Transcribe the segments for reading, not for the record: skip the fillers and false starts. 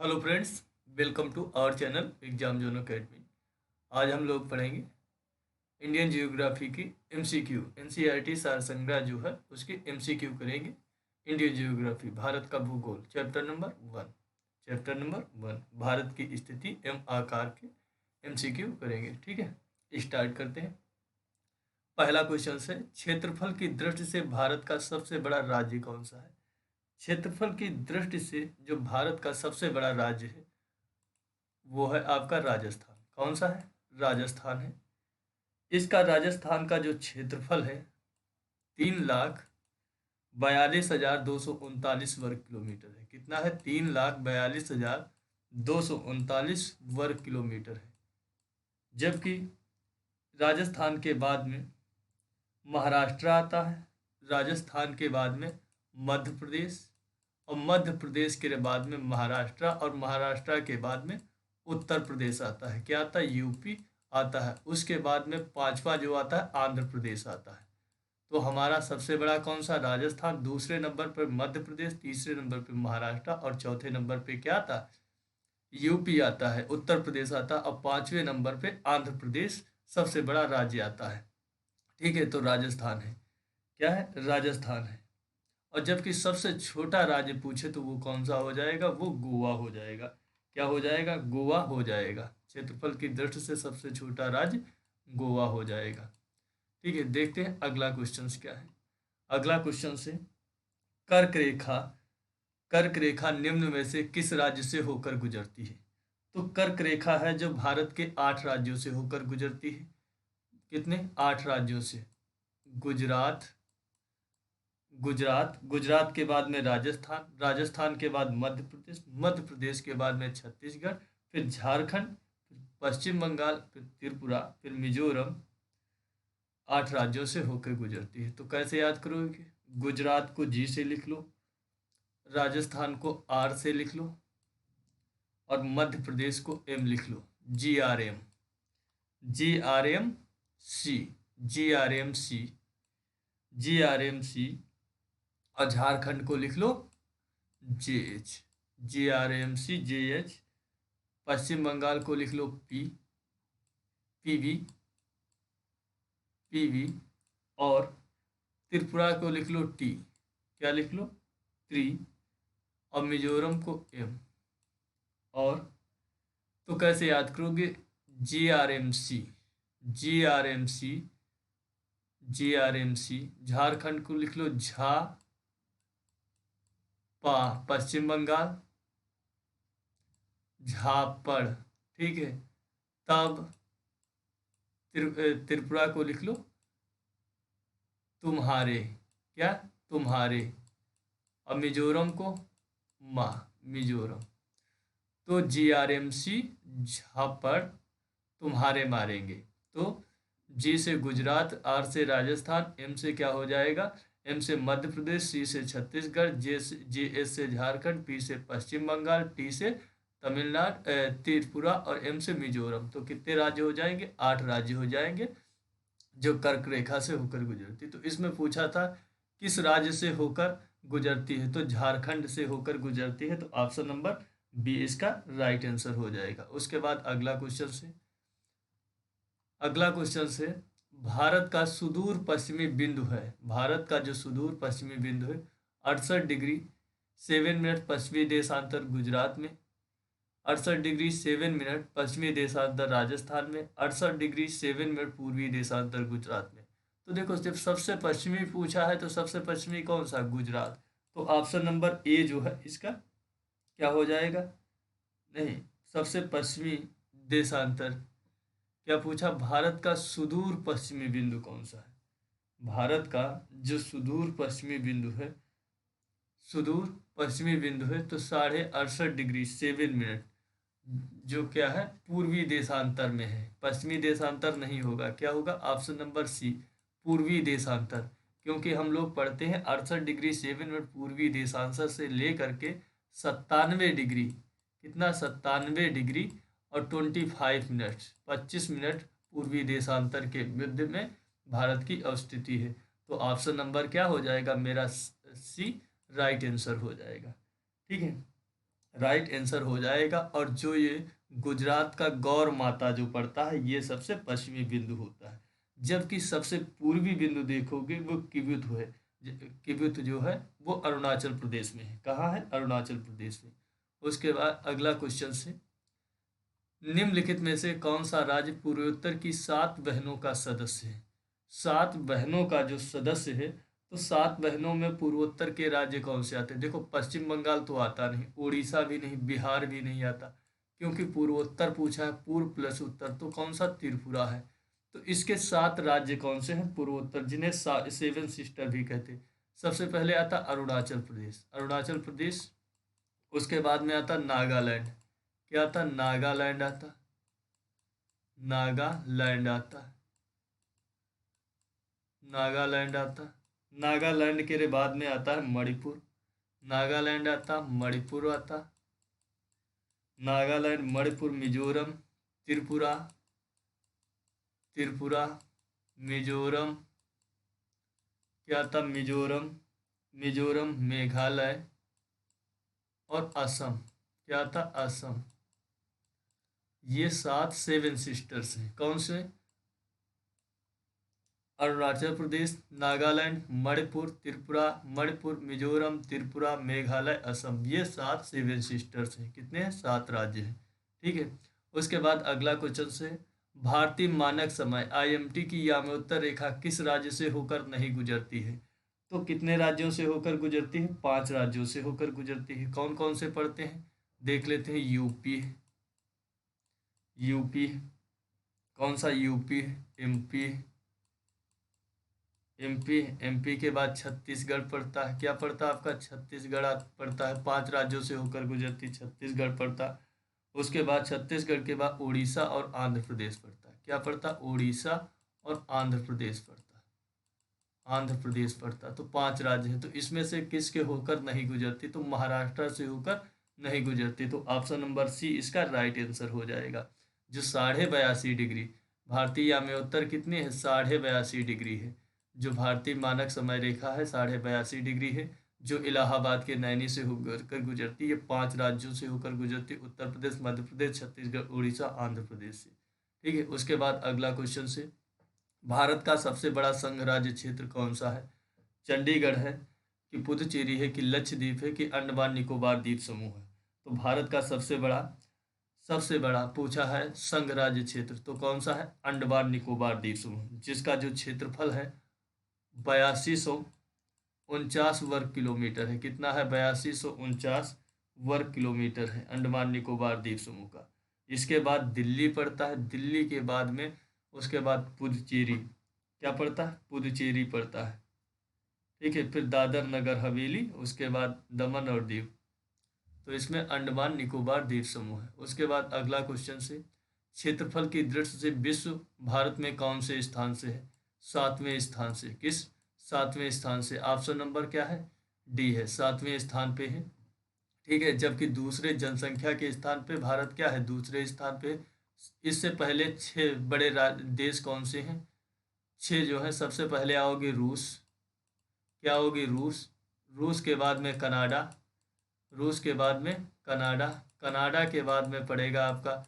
Hello friends, welcome to our channel exam zone academy. आज हम लोग पढ़ेंगे इंडियन जियोग्राफी की एमसीक्यू। एनसीईआरटी सार संग्रह जो है उसकी एमसीक्यू करेंगे। इंडियन जियोग्राफी, भारत का भूगोल, चैप्टर नंबर 1 भारत की स्थिति एवं आकार के एमसीक्यू करेंगे। ठीक है, स्टार्ट करते हैं। पहला क्वेश्चन है, क्षेत्रफल की दृष्टि से भारत का सबसे बड़ा राज्य कौन सा है? क्षेत्रफल की दृष्टि से जो भारत का सबसे बड़ा राज्य है वो है आपका राजस्थान। कौन सा है? राजस्थान है। इसका राजस्थान का जो क्षेत्रफल है 3,42,239 वर्ग किलोमीटर है। कितना है? 3,42,239 वर्ग किलोमीटर है। जबकि राजस्थान के बाद में महाराष्ट्र आता है, राजस्थान के बाद में मध्य प्रदेश, और मध्य प्रदेश के बाद में महाराष्ट्र, और महाराष्ट्र के बाद में उत्तर प्रदेश आता है। क्या आता है? यूपी आता है। उसके बाद में पांचवा जो आता है आंध्र प्रदेश आता है। तो हमारा सबसे बड़ा कौन सा? राजस्थान। दूसरे नंबर पर मध्य प्रदेश, तीसरे नंबर पर महाराष्ट्र, और चौथे नंबर पे क्या आता है? यूपी आता है, उत्तर प्रदेश आता है, और पांचवें नंबर पे आंध्र प्रदेश सबसे बड़ा राज्य आता है। ठीक है, तो राजस्थान है। क्या है? राजस्थान है। और जबकि सबसे छोटा राज्य पूछे तो वो कौन सा हो जाएगा? वो गोवा हो जाएगा। क्या हो जाएगा? गोवा हो जाएगा। क्षेत्रफल की दृष्टि से सबसे छोटा राज्य गोवा हो जाएगा। ठीक है, देखते हैं अगला क्वेश्चन क्या है। अगला क्वेश्चन से, कर्क रेखा कर्क रेखा निम्न में से किस राज्य से होकर गुजरती है? तो कर्क रेखा है जो भारत के 8 राज्यों से होकर गुजरती है। कितने? 8 राज्यों से। गुजरात, गुजरात के बाद में राजस्थान, राजस्थान के बाद मध्य प्रदेश, मध्य प्रदेश के बाद में छत्तीसगढ़, फिर झारखंड, फिर पश्चिम बंगाल, फिर त्रिपुरा, फिर मिजोरम। 8 राज्यों से होकर गुजरती है। तो कैसे याद करोगे? गुजरात को जी से लिख लो, राजस्थान को आर से लिख लो, और मध्य प्रदेश को एम लिख लो। GRM, GRMC, GRMC, GRMC। और झारखंड को लिख लो JH, GRMC JH। पश्चिम बंगाल को लिख लो PV, और त्रिपुरा को लिख लो T। क्या लिख लो? ट्री। और मिजोरम को M। और तो कैसे याद करोगे? GRMC, GRMC, GRMC। झारखंड को लिख लो झा पा, पश्चिम बंगाल झापड़। ठीक है, तब त्रिपुरा को लिख लो तुम्हारे। क्या? तुम्हारे। और मिजोरम को मिजोरम। तो GRMC झापड़ तुम्हारे मारेंगे। तो G से गुजरात, R से राजस्थान, M से क्या हो जाएगा? M से मध्य प्रदेश, C से छत्तीसगढ़, JS से झारखंड, P से पश्चिम बंगाल, T से तमिलनाडु, त्रिपुरा, और M से मिजोरम। तो कितने राज्य हो जाएंगे? 8 राज्य हो जाएंगे जो कर्क रेखा से होकर गुजरती। तो इसमें पूछा था किस राज्य से होकर गुजरती है, तो झारखंड से होकर गुजरती है। तो ऑप्शन नंबर बी इसका राइट आंसर हो जाएगा। उसके बाद अगला क्वेश्चन से, भारत का सुदूर पश्चिमी बिंदु है। भारत का जो सुदूर पश्चिमी बिंदु है 68 डिग्री 7 मिनट पश्चिमी देशांतर गुजरात में, 68 डिग्री 7 मिनट पश्चिमी देशांतर राजस्थान में, 68 डिग्री 7 मिनट पूर्वी देशांतर गुजरात में। तो देखो, जब सबसे पश्चिमी पूछा है तो सबसे पश्चिमी कौन सा? गुजरात। तो ऑप्शन नंबर ए जो है इसका क्या हो जाएगा? नहीं, सबसे पश्चिमी देशांतर। क्या पूछा? भारत का सुदूर पश्चिमी बिंदु कौन सा है? भारत का जो सुदूर पश्चिमी बिंदु है, सुदूर पश्चिमी बिंदु है तो 68.5 डिग्री 7 मिनट, जो क्या है? पूर्वी देशांतर में है। पश्चिमी देशांतर नहीं होगा। क्या होगा? ऑप्शन नंबर सी, पूर्वी देशांतर। क्योंकि हम लोग पढ़ते हैं 68 डिग्री 7 मिनट पूर्वी देशांतर से लेकर के 97 डिग्री, कितना? 97 डिग्री और 25 मिनट, 25 मिनट पूर्वी देशांतर के मध्य में भारत की अवस्थिति है। तो ऑप्शन नंबर क्या हो जाएगा? मेरा सी राइट आंसर हो जाएगा। ठीक है, राइट आंसर हो जाएगा। और जो ये गुजरात का गौर माता जो पड़ता है ये सबसे पश्चिमी बिंदु होता है, जबकि सबसे पूर्वी बिंदु देखोगे वो किबुत है। किबुत जो है वो अरुणाचल प्रदेश में है। कहाँ है? अरुणाचल प्रदेश में। उसके बाद अगला क्वेश्चन से, निम्नलिखित में से कौन सा राज्य पूर्वोत्तर की 7 बहनों का सदस्य है? 7 बहनों का जो सदस्य है, तो 7 बहनों में पूर्वोत्तर के राज्य कौन से आते हैं? देखो पश्चिम बंगाल तो आता नहीं, उड़ीसा भी नहीं, बिहार भी नहीं आता, क्योंकि पूर्वोत्तर पूछा है, पूर्व प्लस उत्तर, तो कौन सा? त्रिपुरा है। तो इसके 7 राज्य कौन से हैं पूर्वोत्तर, जिन्हें सेवन सिस्टर भी कहते हैं? सबसे पहले आता अरुणाचल प्रदेश, अरुणाचल प्रदेश। उसके बाद में आता नागालैंड। क्या आता? नागालैंड आता, नागालैंड आता, नागालैंड आता। नागालैंड के बाद में आता है मणिपुर, नागालैंड आता, मणिपुर आता, नागालैंड, मणिपुर, मिजोरम, त्रिपुरा, त्रिपुरा, मिजोरम, क्या आता? मिजोरम, मिजोरम, मेघालय और असम। क्या आता? असम। ये 7 सेवन सिस्टर्स हैं। कौन से? अरुणाचल प्रदेश, नागालैंड, मणिपुर, त्रिपुरा, मणिपुर, मिजोरम, त्रिपुरा, मेघालय, असम। ये 7 सेवन सिस्टर्स हैं। कितने हैं? 7 राज्य हैं। ठीक है। उसके बाद अगला क्वेश्चन से, भारतीय मानक समय आईएमटी की याम्योत्तर रेखा किस राज्य से होकर नहीं गुजरती है? तो कितने राज्यों से होकर गुजरती है? 5 राज्यों से होकर गुजरती है। कौन कौन से पढ़ते हैं? देख लेते हैं। यूपी, यूपी, कौन सा? यूपी, एमपी, एमपी, एमपी के बाद छत्तीसगढ़ पड़ता है। क्या पड़ता है आपका? छत्तीसगढ़ पड़ता है। 5 राज्यों से होकर गुजरती छत्तीसगढ़ पड़ता है। उसके बाद छत्तीसगढ़ के बाद उड़ीसा और आंध्र प्रदेश पड़ता है। क्या पड़ता है? उड़ीसा और आंध्र प्रदेश पड़ता है। आंध्र प्रदेश पड़ता है। तो 5 राज्य हैं। तो इसमें से किसके होकर नहीं गुजरती? तो महाराष्ट्र से होकर नहीं गुजरती। तो ऑप्शन नंबर सी इसका राइट आंसर हो जाएगा। जो 82.5 डिग्री भारतीय याम्योत्तर कितनी है? 82.5 डिग्री है। जो भारतीय मानक समय रेखा है 82.5 डिग्री है। जो इलाहाबाद के नैनी से होकर कर गुजरती है। 5 राज्यों से होकर गुजरती, उत्तर प्रदेश, मध्य प्रदेश, छत्तीसगढ़, उड़ीसा, आंध्र प्रदेश से। ठीक है। उसके बाद अगला क्वेश्चन से, भारत का सबसे बड़ा संघ राज्य क्षेत्र कौन सा है? चंडीगढ़ है कि पुदुचेरी है कि लक्षद्वीप है कि अंडमान निकोबार द्वीप समूह है? तो भारत का सबसे बड़ा पूछा है संघ राज्य क्षेत्र, तो कौन सा है? अंडमान निकोबार द्वीप समूह, जिसका जो क्षेत्रफल है 8249 वर्ग किलोमीटर है। कितना है? 8249 वर्ग किलोमीटर है अंडमान निकोबार द्वीप समूह का। इसके बाद दिल्ली पड़ता है, दिल्ली के बाद में उसके बाद पुदुचेरी। क्या पड़ता है? पुदुचेरी पड़ता है। ठीक है। फिर दादर नगर हवेली, उसके बाद दमन और दीव। तो इसमें अंडमान निकोबार द्वीप समूह है। उसके बाद अगला क्वेश्चन से, क्षेत्रफल की दृष्टि से विश्व भारत में कौन से स्थान से है? 7वें स्थान से। किस? 7वें स्थान से। ऑप्शन नंबर क्या है? डी है, 7वें स्थान पे है। ठीक है। जबकि दूसरे जनसंख्या के स्थान पे भारत क्या है? दूसरे स्थान पे। इससे पहले 6 बड़े देश कौन से हैं? 6 जो है, सबसे पहले आओगे रूस। क्या होगी? रूस। रूस के बाद में कनाडा, रूस के बाद में कनाडा, कनाडा के बाद में पड़ेगा आपका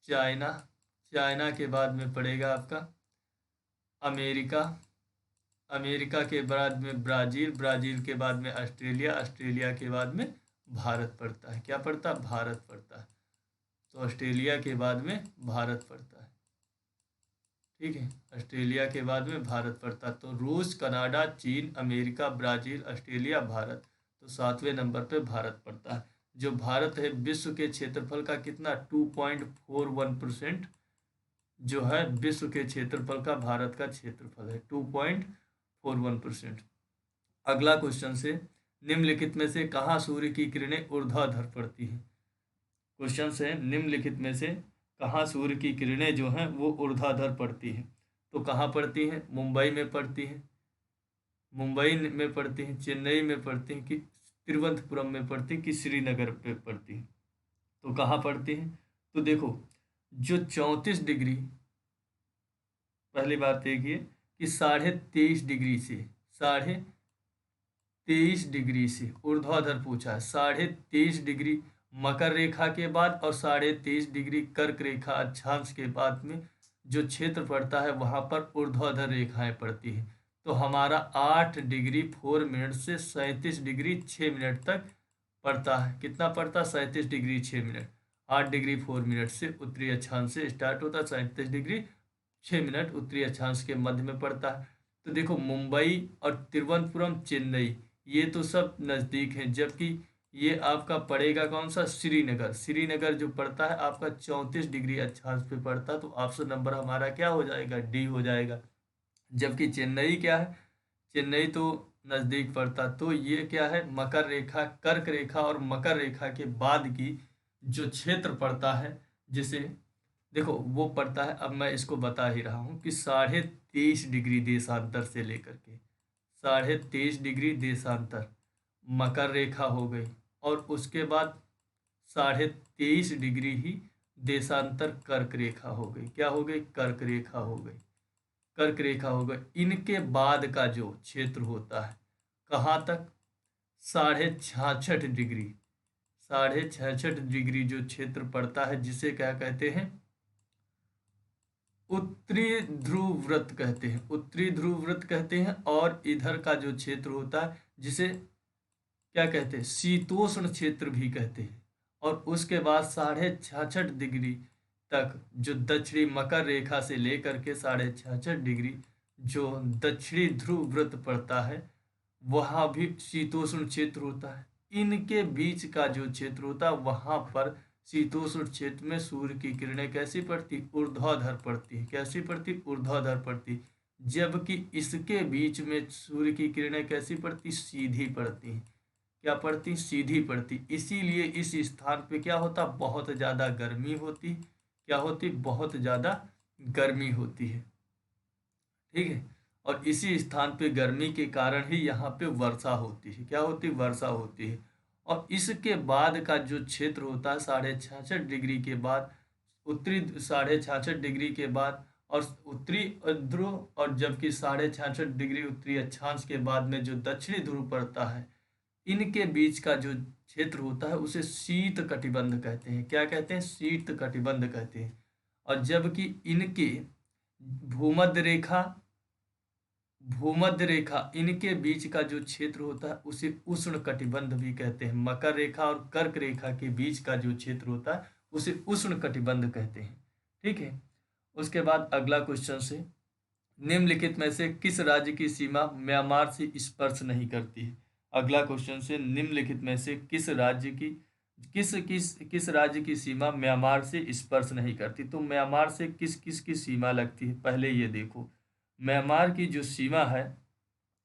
चाइना, चाइना के बाद में पड़ेगा आपका अमेरिका, अमेरिका के बाद में ब्राज़ील, ब्राज़ील के बाद में ऑस्ट्रेलिया, ऑस्ट्रेलिया के बाद में भारत पड़ता है। क्या पड़ता है? भारत पड़ता है। तो ऑस्ट्रेलिया के बाद में भारत पड़ता है। ठीक है। ऑस्ट्रेलिया के बाद में भारत पड़ता है। तो रूस, कनाडा, चीन, अमेरिका, ब्राज़ील, ऑस्ट्रेलिया, भारत। तो 7वें नंबर पे भारत पड़ता है। जो भारत है विश्व के क्षेत्रफल का कितना? 2.41% जो है विश्व के क्षेत्रफल का भारत का क्षेत्रफल है 2.41%। अगला क्वेश्चन से, निम्नलिखित में से कहाँ सूर्य की किरणें ऊर्ध्वाधर पड़ती हैं? क्वेश्चन से निम्नलिखित में से कहाँ सूर्य की किरणें जो हैं वो ऊर्ध्वाधर पड़ती हैं? तो कहाँ पड़ती हैं? मुंबई में पड़ती हैं, मुंबई में पड़ती हैं, चेन्नई में पड़ती हैं कि तिरुवनंतपुरम में पड़ती हैं कि श्रीनगर पे पड़ती हैं? तो कहाँ पड़ती हैं? तो देखो, जो 34 डिग्री, पहली बात देखिए कि 23.5 डिग्री से 23.5 से ऊर्ध्वाधर पूछा है, 23.5 डिग्री मकर रेखा के बाद और 23.5 डिग्री कर्क रेखा अक्षांश के बाद में जो क्षेत्र पड़ता है वहां पर ऊर्ध्वाधर रेखाएं पड़ती है। तो हमारा 8 डिग्री 4 मिनट से 37 डिग्री 6 मिनट तक पड़ता है। कितना पड़ता है? 37 डिग्री 6 मिनट। 8 डिग्री 4 मिनट से उत्तरी अक्षांश से स्टार्ट होता है, 37 डिग्री 6 मिनट उत्तरी अक्षांश के मध्य में पड़ता है। तो देखो मुंबई और तिरुवनंतपुरम चेन्नई ये तो सब नज़दीक हैं, जबकि ये आपका पड़ेगा कौन सा? श्रीनगर। श्रीनगर जो पड़ता है आपका 34 डिग्री अक्षांश पे पड़ता है। तो ऑप्शन नंबर हमारा क्या हो जाएगा? डी हो जाएगा। जबकि चेन्नई क्या है? चेन्नई तो नज़दीक पड़ता, तो ये क्या है? मकर रेखा, कर्क रेखा और मकर रेखा के बाद की जो क्षेत्र पड़ता है, जिसे देखो वो पड़ता है, अब मैं इसको बता ही रहा हूँ कि 23.5 डिग्री देशांतर से लेकर के 23.5 डिग्री देशांतर मकर रेखा हो गई, और उसके बाद 23.5 डिग्री ही देशांतर कर्क रेखा हो गई। क्या हो गई? कर्क रेखा हो गई। कर्क रेखा हो गई। इनके बाद का जो क्षेत्र होता है कहाँ तक? 66.5 डिग्री 66.5 डिग्री जो क्षेत्र पड़ता है, जिसे क्या कहते हैं? उत्तरी ध्रुव व्रत कहते हैं। उत्तरी ध्रुव व्रत कहते हैं। और इधर का जो क्षेत्र होता है जिसे क्या कहते हैं? शीतोष्ण क्षेत्र भी कहते हैं। और उसके बाद 66.5 डिग्री तक जो दक्षिणी मकर रेखा से लेकर के 66.5 डिग्री जो दक्षिणी ध्रुव व्रत पड़ता है वहाँ भी शीतोष्ण क्षेत्र होता है। इनके बीच का जो क्षेत्र होता है वहाँ पर शीतोष्ण क्षेत्र में सूर्य की किरणें कैसी पड़ती? ऊर्ध्वाधर पड़ती है। कैसी पड़ती? ऊर्ध्वाधर पड़ती। जबकि इसके बीच में सूर्य की किरणें कैसी पड़ती? सीधी पड़ती। क्या पड़ती? सीधी पड़ती। इसीलिए इस स्थान पे क्या होता? बहुत ज़्यादा गर्मी होती। क्या होती? बहुत ज़्यादा गर्मी होती है। ठीक है। और इसी स्थान पे गर्मी के कारण ही यहाँ पे वर्षा होती है। क्या होती? वर्षा होती है। और इसके बाद का जो क्षेत्र होता है 66.5 डिग्री के बाद, उत्तरी 66.5 डिग्री के बाद और उत्तरी ध्रुव, और जबकि 66.5 डिग्री उत्तरी अक्षांश के बाद में जो दक्षिणी ध्रुव पड़ता है, इनके बीच का जो क्षेत्र होता है उसे शीत कटिबंध कहते हैं। क्या कहते हैं? शीत कटिबंध कहते हैं। और जबकि इनके भूमध्य रेखा भूमध्य रेखा इनके बीच का जो क्षेत्र होता है उसे उष्ण कटिबंध भी कहते हैं। मकर रेखा और कर्क रेखा के बीच का जो क्षेत्र होता है उसे उष्ण कटिबंध कहते हैं। ठीक है। उसके बाद अगला क्वेश्चन से, निम्नलिखित में से किस राज्य की सीमा म्यांमार से स्पर्श नहीं करती है? अगला क्वेश्चन से, निम्नलिखित में से किस राज्य की किस राज्य की सीमा म्यांमार से स्पर्श नहीं करती? तो म्यांमार से किस किस की सीमा लगती है पहले ये देखो। म्यांमार की जो सीमा है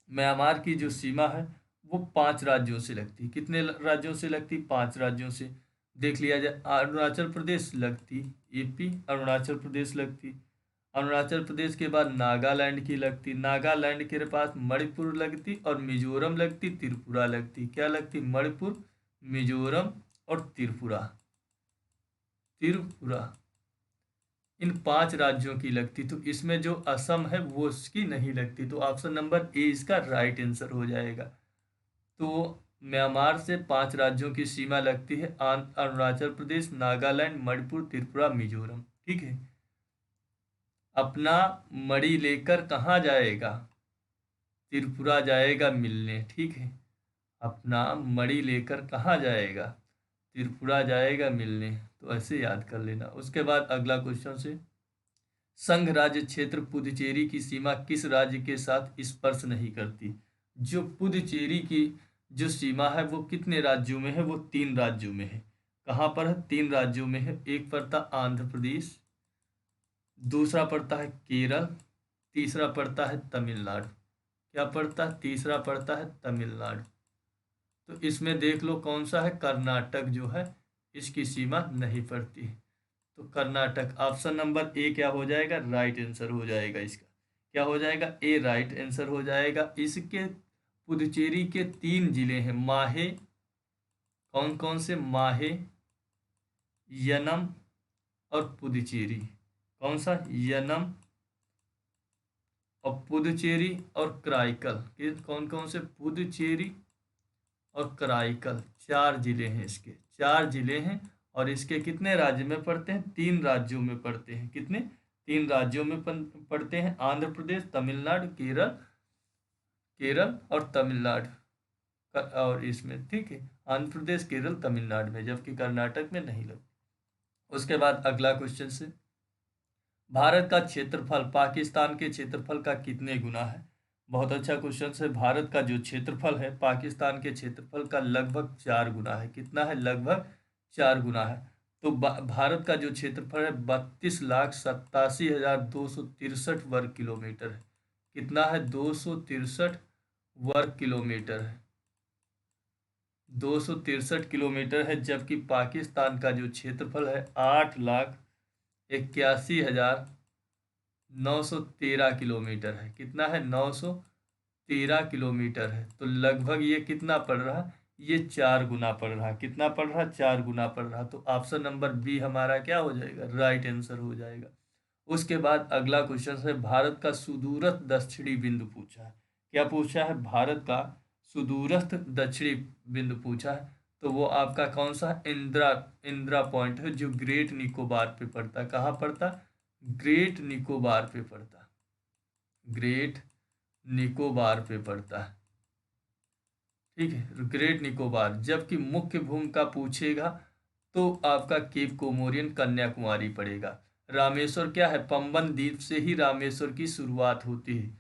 म्यांमार की जो सीमा है वो 5 राज्यों से लगती। कितने राज्यों से लगती? 5 राज्यों से। देख लिया जाए, अरुणाचल प्रदेश लगती, यूपी अरुणाचल प्रदेश लगती, अरुणाचल प्रदेश के बाद नागालैंड की लगती, नागालैंड के पास मणिपुर लगती, और मिजोरम लगती, त्रिपुरा लगती। क्या लगती? मणिपुर, मिजोरम और त्रिपुरा। त्रिपुरा इन 5 राज्यों की लगती। तो इसमें जो असम है वो उसकी नहीं लगती। तो ऑप्शन नंबर ए इसका राइट आंसर हो जाएगा। तो म्यांमार से 5 राज्यों की सीमा लगती है, अरुणाचल प्रदेश, नागालैंड, मणिपुर, त्रिपुरा, मिजोरम। ठीक है। अपना मणि लेकर कहाँ जाएगा? त्रिपुरा जाएगा मिलने। ठीक है। अपना मणि लेकर कहाँ जाएगा? त्रिपुरा जाएगा मिलने। तो ऐसे याद कर लेना। उसके बाद अगला क्वेश्चन से, संघ राज्य क्षेत्र पुदुचेरी की सीमा किस राज्य के साथ स्पर्श नहीं करती? जो पुदुचेरी की जो सीमा है वो कितने राज्यों में है? वो 3 राज्यों में है। कहाँ पर है? 3 राज्यों में है। एक पड़ता आंध्र प्रदेश, दूसरा पड़ता है केरल, तीसरा पड़ता है तमिलनाडु। क्या पड़ता है? तीसरा पड़ता है तमिलनाडु। तो इसमें देख लो कौन सा है? कर्नाटक जो है इसकी सीमा नहीं पड़ती। तो कर्नाटक, ऑप्शन नंबर ए क्या हो जाएगा? राइट आंसर हो जाएगा इसका। क्या हो जाएगा? ए राइट आंसर हो जाएगा। इसके पुदुचेरी के 3 जिले हैं, माहे, कौन कौन से? माहे, यनम और पुदुचेरी। कौन सा? यनम और पुदुचेरी और क्राइकल। ये कौन कौन से? पुदुचेरी और कराईकल, 4 जिले हैं इसके, 4 जिले हैं। और इसके कितने राज्य में पड़ते हैं? 3 राज्यों में पड़ते हैं। कितने? 3 राज्यों में पड़ते हैं, आंध्र प्रदेश, तमिलनाडु, केरल, केरल और तमिलनाडु। और इसमें ठीक है, आंध्र प्रदेश, केरल, तमिलनाडु में, जबकि कर्नाटक में नहीं लगती। उसके बाद अगला क्वेश्चन से, भारत का क्षेत्रफल पाकिस्तान के क्षेत्रफल का कितने गुना है? बहुत अच्छा क्वेश्चन है। भारत का जो क्षेत्रफल है पाकिस्तान के क्षेत्रफल का लगभग 4 गुना है। कितना है? लगभग 4 गुना है। तो भारत का जो क्षेत्रफल है 32,87,263 वर्ग किलोमीटर है। कितना है? 263 वर्ग किलोमीटर है, 263 किलोमीटर है। जबकि पाकिस्तान का जो क्षेत्रफल है 8,81,913 किलोमीटर है। कितना है? 913 किलोमीटर है। तो लगभग ये कितना पड़ रहा? ये 4 गुना पड़ रहा। कितना पड़ रहा? 4 गुना पड़ रहा। तो ऑप्शन नंबर बी हमारा क्या हो जाएगा? राइट आंसर हो जाएगा। उसके बाद अगला क्वेश्चन है, भारत का सुदूरस्थ दक्षिणी बिंदु पूछा है। क्या पूछा है? भारत का सुदूरस्थ दक्षिणी बिंदु पूछा है। तो वो आपका कौन सा? इंदिरा पॉइंट है, जो ग्रेट निकोबार पे पड़ता है। कहाँ पड़ता? ग्रेट निकोबार पे पड़ता है, ग्रेट निकोबार पे पड़ता है। ठीक है, ग्रेट निकोबार। जबकि मुख्य भूमिका पूछेगा तो आपका केप कोमोरियन, कन्याकुमारी पड़ेगा। रामेश्वर क्या है? पंबन द्वीप से ही रामेश्वर की शुरुआत होती है।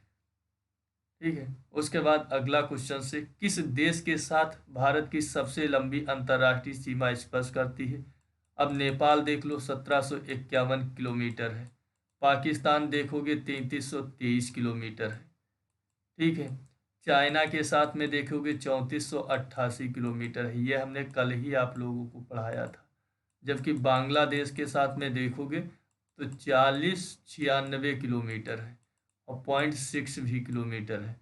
ठीक है, उसके बाद अगला क्वेश्चन से, किस देश के साथ भारत की सबसे लंबी अंतर्राष्ट्रीय सीमा स्पर्श करती है? अब नेपाल देख लो, 1751 किलोमीटर है। पाकिस्तान देखोगे 3323 किलोमीटर है। ठीक है, चाइना के साथ में देखोगे 3488 किलोमीटर है। ये हमने कल ही आप लोगों को पढ़ाया था। जबकि बांग्लादेश के साथ में देखोगे तो 4096 किलोमीटर है और 0.6 भी किलोमीटर है,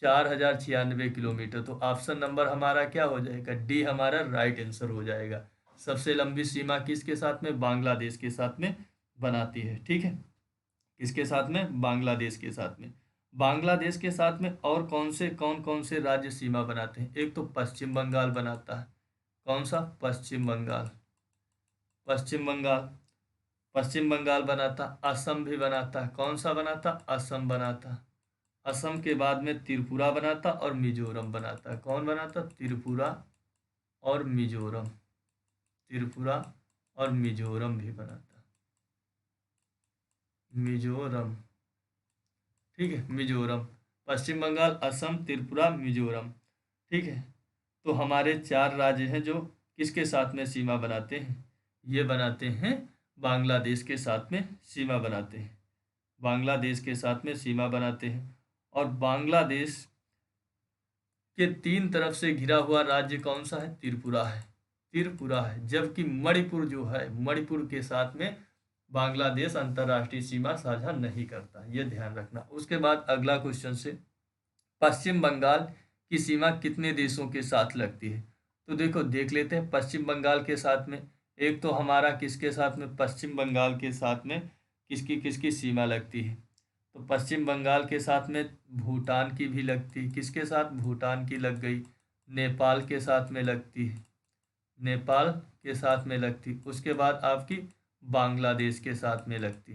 4096 किलोमीटर। तो ऑप्शन नंबर हमारा क्या हो जाएगा? डी हमारा राइट आंसर हो जाएगा। सबसे लंबी सीमा किसके साथ में? बांग्लादेश के साथ में बनाती है। ठीक है, किसके साथ में? बांग्लादेश के साथ में। बांग्लादेश के साथ में और कौन कौन से राज्य सीमा बनाते हैं? एक तो पश्चिम बंगाल बनाता है। कौन सा? पश्चिम बंगाल, पश्चिम बंगाल, पश्चिम बंगाल बनाता। असम भी बनाता है। कौन सा बनाता? असम बनाता। असम के बाद में त्रिपुरा बनाता और मिजोरम बनाता। कौन बनाता? त्रिपुरा और मिजोरम, त्रिपुरा और मिजोरम भी बनाता, मिजोरम। ठीक है, मिजोरम, पश्चिम बंगाल, असम, त्रिपुरा, मिजोरम। ठीक है, तो हमारे 4 राज्य हैं जो किसके साथ में सीमा बनाते हैं? ये बनाते हैं बांग्लादेश के साथ में सीमा बनाते हैं, बांग्लादेश के साथ में सीमा बनाते हैं। और बांग्लादेश के 3 तरफ से घिरा हुआ राज्य कौन सा है? त्रिपुरा है, त्रिपुरा है। जबकि मणिपुर जो है, मणिपुर के साथ में बांग्लादेश अंतर्राष्ट्रीय सीमा साझा नहीं करता, ये ध्यान रखना। उसके बाद अगला क्वेश्चन से, पश्चिम बंगाल की सीमा कितने देशों के साथ लगती है? तो देखो, देख लेते हैं पश्चिम बंगाल के साथ में। एक तो हमारा किसके साथ में? पश्चिम बंगाल के साथ में किसकी किसकी सीमा लगती है? तो पश्चिम बंगाल के साथ में भूटान की भी लगती है। किसके साथ? भूटान की लग गई। नेपाल के साथ में लगती है, नेपाल के साथ में लगती। उसके बाद आपकी बांग्लादेश के साथ में लगती।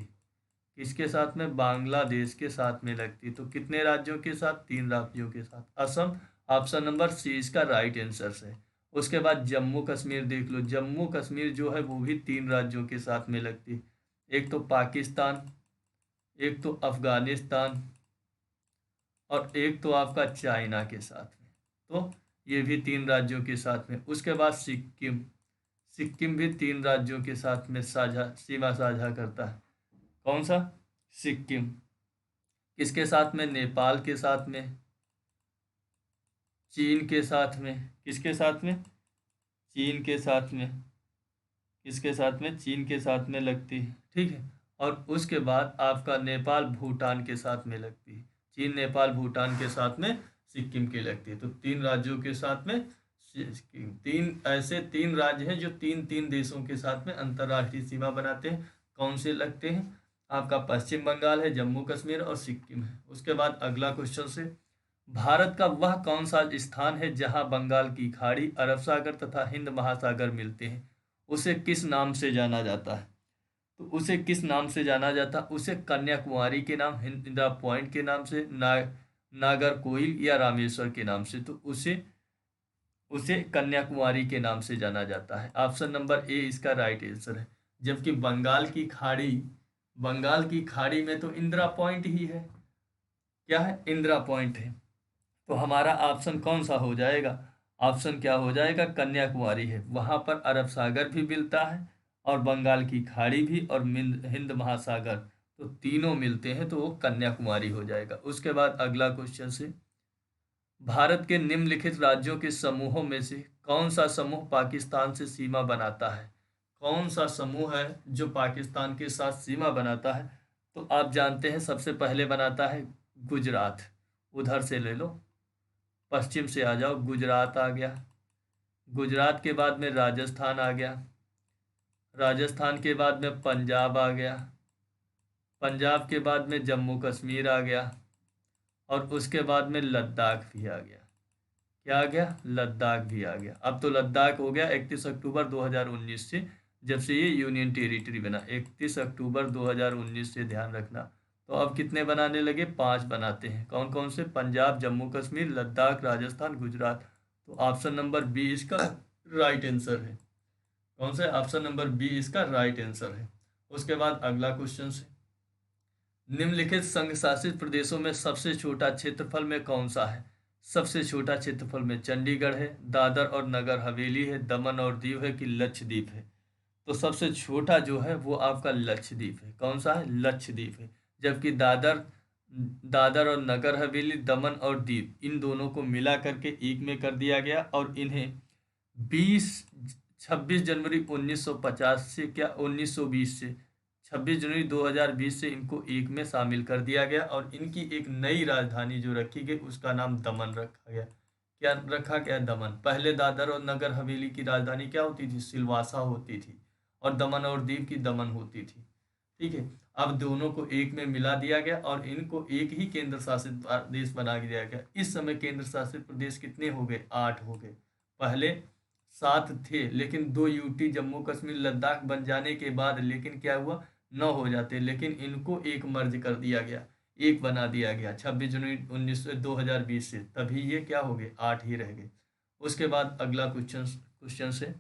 किसके साथ में? बांग्लादेश के साथ में लगती। तो कितने राज्यों के साथ? 3 राज्यों के साथ। असम, ऑप्शन नंबर सी इसका राइट आंसर है। उसके बाद जम्मू कश्मीर देख लो, जम्मू कश्मीर जो है वो भी 3 राज्यों के साथ में लगती। एक तो पाकिस्तान, एक तो अफगानिस्तान और एक तो आपका चाइना के साथ में। तो ये भी 3 राज्यों के साथ में। उसके बाद सिक्किम, सिक्किम भी 3 राज्यों के साथ में सीमा साझा करता है। कौन सा? सिक्किम। किसके साथ में? नेपाल के साथ में, चीन के साथ में। किसके साथ में? चीन के साथ में। किसके साथ में? चीन के साथ में लगती है। ठीक है, और उसके बाद आपका नेपाल भूटान के साथ में लगती है। चीन, नेपाल, भूटान के साथ में सिक्किम की लगती है। तो 3 राज्यों के साथ में सिक्किम। 3 राज्य हैं जो 3 देशों के साथ में अंतर्राष्ट्रीय सीमा बनाते हैं। कौन से लगते हैं? आपका पश्चिम बंगाल है, जम्मू कश्मीर और सिक्किम है। उसके बाद अगला क्वेश्चन से, भारत का वह कौन सा स्थान है जहां बंगाल की खाड़ी, अरब सागर तथा हिंद महासागर मिलते हैं? उसे किस नाम से जाना जाता है? तो उसे किस नाम से जाना जाता है? उसे कन्याकुमारी के नाम, इंदिरा पॉइंट के नाम से, नागरकोइल या रामेश्वर के नाम से? तो उसे उसे कन्याकुमारी के नाम से जाना जाता है। ऑप्शन नंबर ए इसका राइट आंसर है। जबकि बंगाल की खाड़ी में तो इंदिरा पॉइंट ही है। क्या है? इंदिरा पॉइंट है। तो हमारा ऑप्शन कौन सा हो जाएगा? ऑप्शन क्या हो जाएगा? कन्याकुमारी है। वहां पर अरब सागर भी मिलता है और बंगाल की खाड़ी भी और हिंद महासागर, तो तीनों मिलते हैं, तो वो कन्याकुमारी हो जाएगा। उसके बाद अगला क्वेश्चन से, भारत के निम्नलिखित राज्यों के समूहों में से कौन सा समूह पाकिस्तान से सीमा बनाता है? कौन सा समूह है जो पाकिस्तान के साथ सीमा बनाता है? तो आप जानते हैं सबसे पहले बनाता है गुजरात। उधर से ले लो, पश्चिम से आ जाओ, गुजरात आ गया। गुजरात के बाद में राजस्थान आ गया। राजस्थान के बाद में पंजाब आ गया। पंजाब के बाद में जम्मू कश्मीर आ गया। और उसके बाद में लद्दाख भी आ गया। क्या आ गया? लद्दाख भी आ गया। अब तो लद्दाख हो गया 31 अक्टूबर 2019 से, जब से ये यूनियन टेरिटरी बना, 31 अक्टूबर 2019 से, ध्यान रखना। तो अब कितने बनाने लगे? 5 बनाते हैं। कौन कौन से? पंजाब, जम्मू कश्मीर, लद्दाख, राजस्थान, गुजरात। तो ऑप्शन नंबर बी इसका राइट आंसर है। कौन सा? ऑप्शन नंबर बी इसका राइट आंसर है। उसके बाद अगला क्वेश्चन है, निम्नलिखित संघ शासित प्रदेशों में सबसे छोटा क्षेत्रफल में कौन सा है? सबसे छोटा क्षेत्रफल में चंडीगढ़ है, दादर और नगर हवेली है, दमन और दीव है कि लक्षद्वीप है? तो सबसे छोटा जो है वो आपका लक्षद्वीप है। कौन सा है? लक्षद्वीप है। जबकि दादर दादर और नगर हवेली, दमन और दीव, इन दोनों को मिला करके एक में कर दिया गया और इन्हें 20 26 जनवरी 1950 से, क्या 1920 से, 26 जनवरी 2020 से इनको एक में शामिल कर दिया गया और इनकी एक नई राजधानी जो रखी गई उसका नाम दमन रखा गया। क्या रखा गया? दमन। पहले दादर और नगर हवेली की राजधानी क्या होती थी? सिलवासा होती थी। और दमन और दीव की दमन होती थी। ठीक है। अब दोनों को एक में मिला दिया गया और इनको एक ही केंद्र शासित प्रदेश बना दिया गया। इस समय केंद्र शासित प्रदेश कितने हो गए? 8 हो गए। पहले 7 थे, लेकिन 2 यूटी जम्मू कश्मीर लद्दाख बन जाने के बाद लेकिन क्या हुआ? 9 हो जाते, लेकिन इनको एक मर्ज कर दिया गया, एक बना दिया गया 26 जनवरी 2020 से, तभी ये क्या हो गए? 8 ही रह गए। उसके बाद अगला क्वेश्चन से,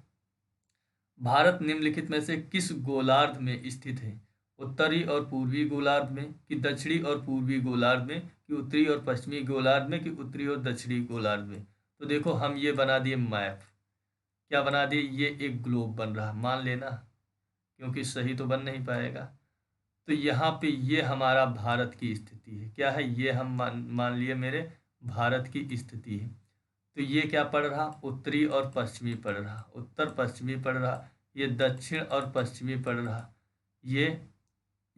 भारत निम्नलिखित में से किस गोलार्ध में स्थित है? उत्तरी और पूर्वी गोलार्ध में, कि दक्षिणी और पूर्वी गोलार्ध में, कि उत्तरी और पश्चिमी गोलार्ध में, कि उत्तरी और दक्षिणी गोलार्ध में? तो देखो हम ये बना दिए मैप। क्या बना दिए? ये एक ग्लोब बन रहा, मान लेना, क्योंकि सही तो बन नहीं पाएगा। तो यहाँ पे ये हमारा भारत की स्थिति है। क्या है? ये हम मान लिए मेरे भारत की स्थिति है। तो ये क्या पढ़ रहा? उत्तरी और पश्चिमी पढ़ रहा, उत्तर पश्चिमी पढ़ रहा। ये दक्षिण और पश्चिमी पढ़ रहा। ये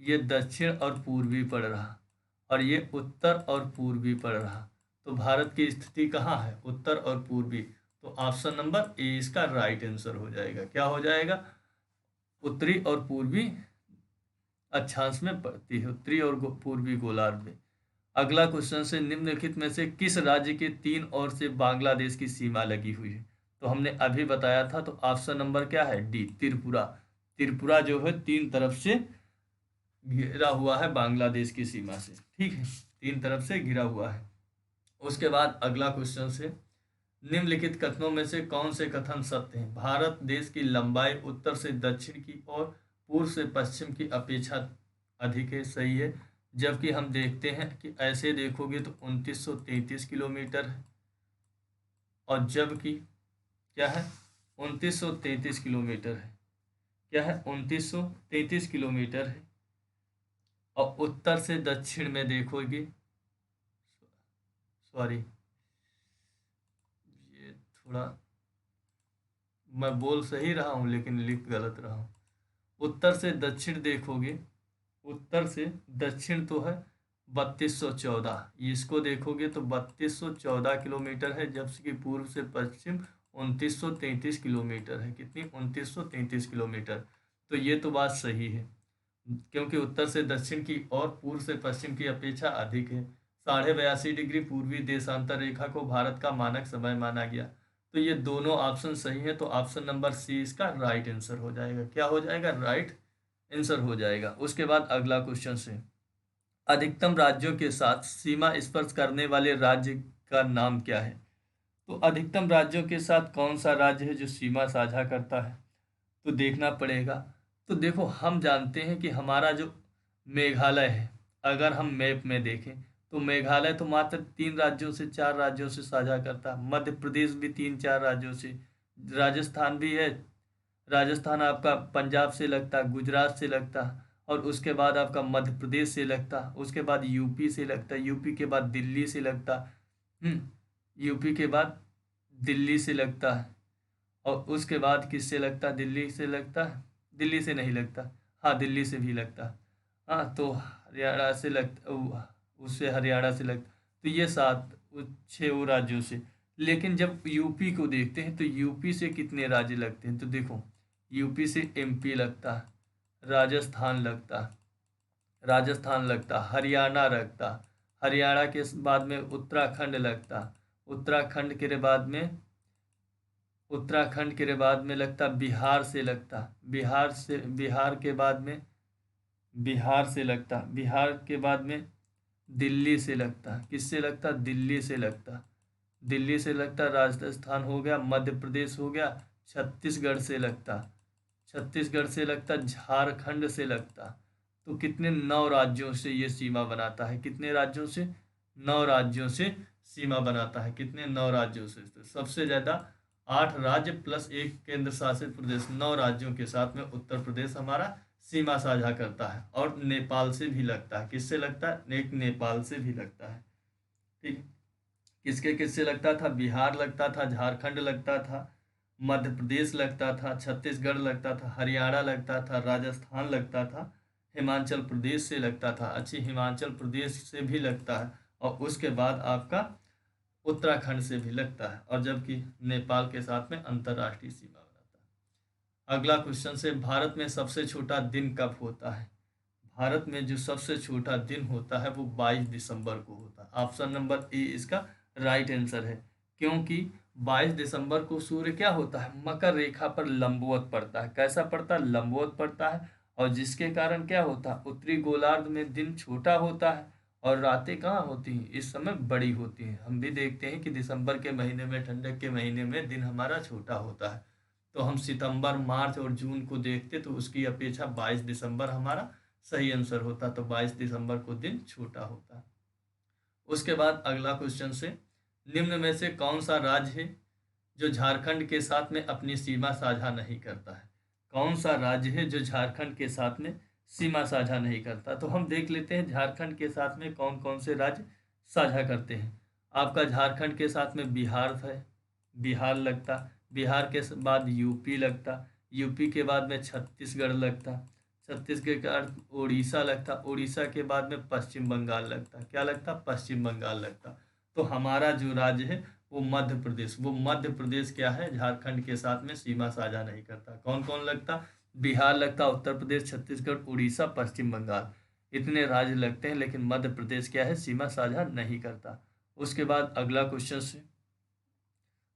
ये दक्षिण और पूर्वी पढ़ रहा। और ये उत्तर और पूर्वी पढ़ रहा। तो भारत की स्थिति कहाँ है? उत्तर और पूर्वी। तो ऑप्शन नंबर ए इसका राइट आंसर हो जाएगा। क्या हो जाएगा? उत्तरी और पूर्वी अक्षांश में पड़ती है, उत्तरी और पूर्वी गोलार्ध में। अगला क्वेश्चन से, निम्नलिखित में से किस राज्य के 3 ओर से बांग्लादेश की सीमा लगी हुई है? तो हमने अभी बताया था। तो ऑप्शन नंबर क्या है? डी, त्रिपुरा। त्रिपुरा जो है 3 तरफ से घिरा हुआ है बांग्लादेश की सीमा से। ठीक है, 3 तरफ से घिरा हुआ है। उसके बाद अगला क्वेश्चन से, निम्नलिखित कथनों में से कौन से कथन सत्य हैं? भारत देश की लंबाई उत्तर से दक्षिण की और पूर्व से पश्चिम की अपेक्षा अधिक है, सही है। जबकि हम देखते हैं कि ऐसे देखोगे तो 2933 किलोमीटर है। और जबकि क्या है? 2933 किलोमीटर है। क्या है? 2933 किलोमीटर है। और उत्तर से दक्षिण में देखोगे, सॉरी ये थोड़ा मैं बोल सही रहा हूँ लेकिन लिख गलत रहा हूँ। उत्तर से दक्षिण देखोगे, उत्तर से दक्षिण तो है 3214, इसको देखोगे तो 3214 किलोमीटर है। जबकि पूर्व से पश्चिम 2933 किलोमीटर है। कितनी? 2933 किलोमीटर। तो ये तो बात सही है, क्योंकि उत्तर से दक्षिण की और पूर्व से पश्चिम की अपेक्षा अधिक है। 82.5 डिग्री पूर्वी देशांतर रेखा को भारत का मानक समय माना गया। तो ये दोनों ऑप्शन सही है, तो ऑप्शन नंबर सी इसका राइट आंसर हो जाएगा। क्या हो जाएगा? राइट आंसर हो जाएगा। उसके बाद अगला क्वेश्चन से, अधिकतम राज्यों के साथ सीमा स्पर्श करने वाले राज्य का नाम क्या है? तो अधिकतम राज्यों के साथ कौन सा राज्य है जो सीमा साझा करता है? तो देखना पड़ेगा। तो देखो, हम जानते हैं कि हमारा जो मेघालय है, अगर हम मैप में देखें तो मेघालय तो मात्र 3 राज्यों से 4 राज्यों से साझा करता है। मध्य प्रदेश भी 3-4 राज्यों से, राजस्थान भी है। राजस्थान आपका पंजाब से लगता है, गुजरात से लगता है, और उसके बाद आपका मध्य प्रदेश से लगता है, उसके बाद यूपी से लगता है, यूपी के बाद दिल्ली से लगता है, यूपी के बाद दिल्ली से लगता है, और उसके बाद किससे लगता है? दिल्ली से लगता है, दिल्ली से नहीं लगता, हाँ दिल्ली से भी लगता है, हाँ तो हरियाणा से लगता, उससे हरियाणा से लगता। तो ये 6 राज्यों से। लेकिन जब यूपी को देखते हैं तो यूपी से कितने राज्य लगते हैं? तो देखो, यूपी से एमपी लगता है, राजस्थान लगता है, हरियाणा लगता, हरियाणा के बाद में उत्तराखंड लगता, उत्तराखंड के बाद में लगता बिहार से लगता, बिहार से लगता, बिहार के बाद में दिल्ली से लगता। किससे लगता? दिल्ली से लगता, राजस्थान हो गया, मध्य प्रदेश हो गया, छत्तीसगढ़ से लगता, झारखंड से लगता। तो कितने 9 राज्यों से ये सीमा बनाता है। कितने राज्यों से? 9 राज्यों से सीमा बनाता है। कितने? 9 राज्यों से। तो सबसे ज़्यादा 8 राज्य प्लस 1 केंद्र शासित प्रदेश, 9 राज्यों के साथ में उत्तर प्रदेश हमारा सीमा साझा करता है। और नेपाल से भी लगता है। किससे लगता है? एक नेपाल से भी लगता है। ठीक, किससे लगता था? बिहार लगता था, झारखंड लगता था, मध्य प्रदेश लगता था, छत्तीसगढ़ लगता था, हरियाणा लगता था, राजस्थान लगता था, हिमाचल प्रदेश से लगता था। हिमाचल प्रदेश से भी लगता है, और उसके बाद आपका उत्तराखंड से भी लगता है, और जबकि नेपाल के साथ में अंतर्राष्ट्रीय सीमा बनाता है। अगला क्वेश्चन से, भारत में सबसे छोटा दिन कब होता है? भारत में जो सबसे छोटा दिन होता है वो 22 दिसंबर को होता है। ऑप्शन नंबर ए इसका राइट आंसर है, क्योंकि 22 दिसंबर को सूर्य क्या होता है? मकर रेखा पर लंबवत पड़ता है। कैसा पड़ता है? लंबवत पड़ता है, और जिसके कारण क्या होता है? उत्तरी गोलार्ध में दिन छोटा होता है और रातें कहाँ होती हैं? इस समय बड़ी होती हैं। हम भी देखते हैं कि दिसंबर के महीने में, ठंडक के महीने में दिन हमारा छोटा होता है। तो हम सितंबर, मार्च और जून को देखते तो उसकी अपेक्षा 22 दिसंबर हमारा सही आंसर होता। तो 22 दिसंबर को दिन छोटा होता। उसके बाद अगला क्वेश्चन से, निम्न में से कौन सा राज्य है जो झारखंड के साथ में अपनी सीमा साझा नहीं करता है? कौन सा राज्य है जो झारखंड के साथ में सीमा साझा नहीं करता? तो हम देख लेते हैं झारखंड के साथ में कौन कौन से राज्य साझा करते हैं। आपका झारखंड के साथ में बिहार है, बिहार लगता, बिहार के बाद यूपी लगता, यूपी के बाद में छत्तीसगढ़ लगता, छत्तीसगढ़ के बाद उड़ीसा लगता, उड़ीसा के बाद में पश्चिम बंगाल लगता। क्या लगता? पश्चिम बंगाल लगता। तो हमारा जो राज्य है वो मध्य प्रदेश, क्या है? झारखंड के साथ में सीमा साझा नहीं करता। कौन कौन लगता? बिहार लगता, उत्तर प्रदेश, छत्तीसगढ़, उड़ीसा, पश्चिम बंगाल, इतने राज्य लगते हैं, लेकिन मध्य प्रदेश क्या है? सीमा साझा नहीं करता। उसके बाद अगला क्वेश्चन से,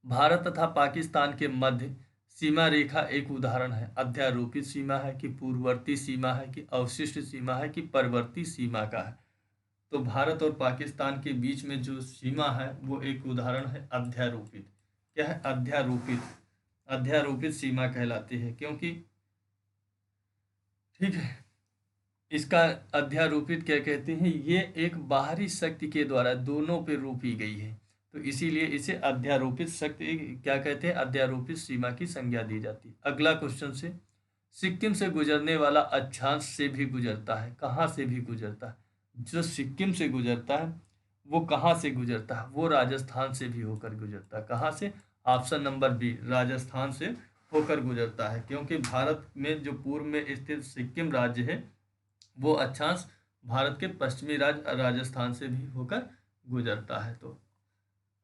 भारत तथा पाकिस्तान के मध्य सीमा रेखा एक उदाहरण है। अध्यारोपित सीमा है कि पूर्ववर्ती सीमा है कि अवशिष्ट सीमा है कि परवर्ती सीमा का है? तो भारत और पाकिस्तान के बीच में जो सीमा है वो एक उदाहरण है अध्यारोपित। क्या है? अध्यारोपित, अध्यारोपित सीमा कहलाती है, क्योंकि ठीक है, इसका अध्यारोपित क्या कहते हैं? ये एक बाहरी शक्ति के द्वारा दोनों पे रोपी गई है, तो इसीलिए इसे अध्यारोपित शक्ति क्या कहते हैं? अध्यारोपित सीमा की संज्ञा दी जाती है। अगला क्वेश्चन से, सिक्किम से गुजरने वाला अक्षांश से भी गुजरता है। कहाँ से भी गुजरता है? जो सिक्किम से गुजरता है वो कहाँ से गुजरता है? वो राजस्थान से भी होकर गुजरता है। कहाँ से? ऑप्शन नंबर बी, राजस्थान से होकर गुजरता है, क्योंकि भारत में जो पूर्व में स्थित सिक्किम राज्य है वो अक्षांश भारत के पश्चिमी राज्य राजस्थान से भी होकर गुजरता है। तो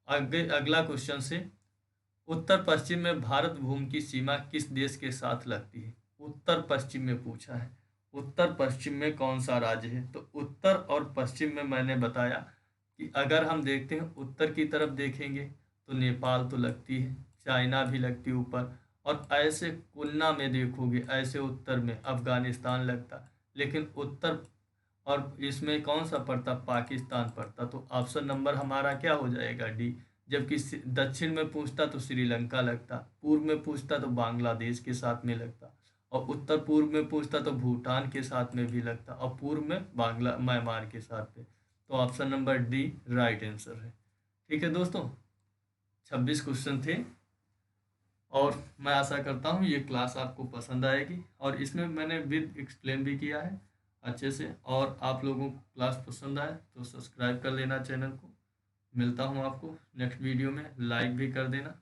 आगे अगला क्वेश्चन से, उत्तर पश्चिम में भारत भूमि की सीमा किस देश के साथ लगती है? उत्तर पश्चिम में पूछा है, उत्तर पश्चिम में कौन सा राज्य है? तो उत्तर और पश्चिम में मैंने बताया कि अगर हम देखते हैं उत्तर की तरफ देखेंगे तो नेपाल तो लगती है, चाइना भी लगती है ऊपर, और ऐसे तुलना में देखोगे ऐसे उत्तर में अफगानिस्तान लगता, लेकिन उत्तर और इसमें कौन सा पड़ता, पाकिस्तान पड़ता। तो ऑप्शन नंबर हमारा क्या हो जाएगा, डी। जबकि दक्षिण में पूछता तो श्रीलंका लगता, पूर्व में पूछता तो बांग्लादेश के साथ में लगता, और उत्तर पूर्व में पूछता तो भूटान के साथ में भी लगता, और पूर्व में बांग्ला म्यांमार के साथ में। तो option number D right answer है। ठीक है दोस्तों, 26 क्वेश्चन थे, और मैं आशा करता हूँ ये क्लास आपको पसंद आएगी, और इसमें मैंने विद एक्सप्लेन भी किया है अच्छे से। और आप लोगों को क्लास पसंद आए तो सब्सक्राइब कर लेना चैनल को। मिलता हूँ आपको नेक्स्ट वीडियो में, लाइक भी कर देना।